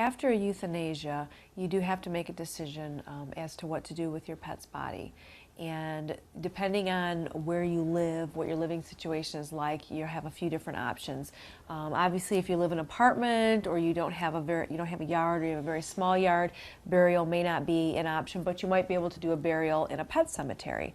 After euthanasia, you do have to make a decision as to what to do with your pet's body. And depending on where you live, what your living situation is like, you have a few different options. Obviously, if you live in an apartment or you don't have a yard or you have a very small yard, burial may not be an option, but you might be able to do a burial in a pet cemetery.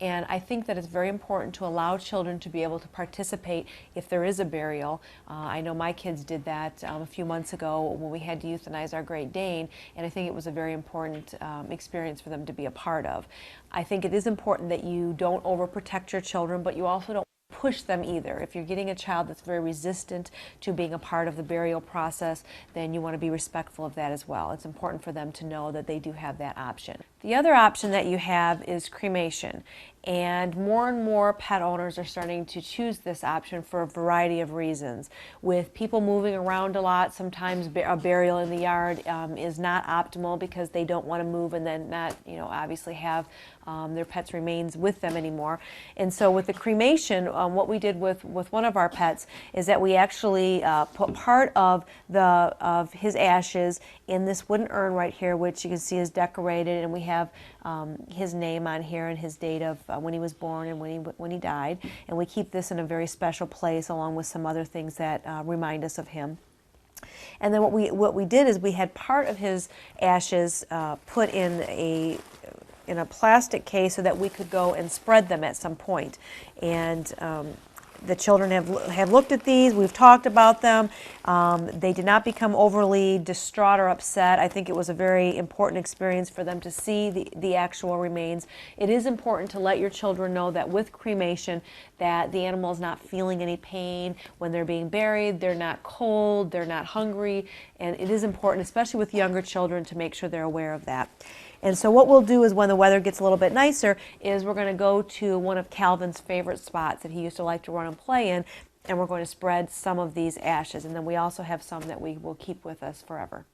And I think that it's very important to allow children to be able to participate if there is a burial. I know my kids did that a few months ago when we had to euthanize our Great Dane, and I think it was a very important experience for them to be a part of. I think it is important that you don't overprotect your children, but you also don't push them either. If you're getting a child that's very resistant to being a part of the burial process, then you want to be respectful of that as well. It's important for them to know that they do have that option. The other option that you have is cremation, and more pet owners are starting to choose this option for a variety of reasons. With people moving around a lot, sometimes a burial in the yard is not optimal because they don't want to move and then not, obviously have their pet's remains with them anymore. And so with the cremation, what we did with one of our pets is that we actually put part of his ashes in this wooden urn right here, which you can see is decorated, and we have his name on here and his date of when he was born and when he died. And we keep this in a very special place along with some other things that remind us of him. And then what we did is we had part of his ashes put in a plastic case so that we could go and spread them at some point. And the children have looked at these. We've talked about them. They did not become overly distraught or upset. I think it was a very important experience for them to see the actual remains. It is important to let your children know that with cremation that the animal is not feeling any pain when they're being buried. They're not cold. They're not hungry. And it is important, especially with younger children, to make sure they're aware of that. And so what we'll do is when the weather gets a little bit nicer is we're going to go to one of Calvin's favorite spots that he used to like to run and play in, and we're going to spread some of these ashes. And then we also have some that we will keep with us forever.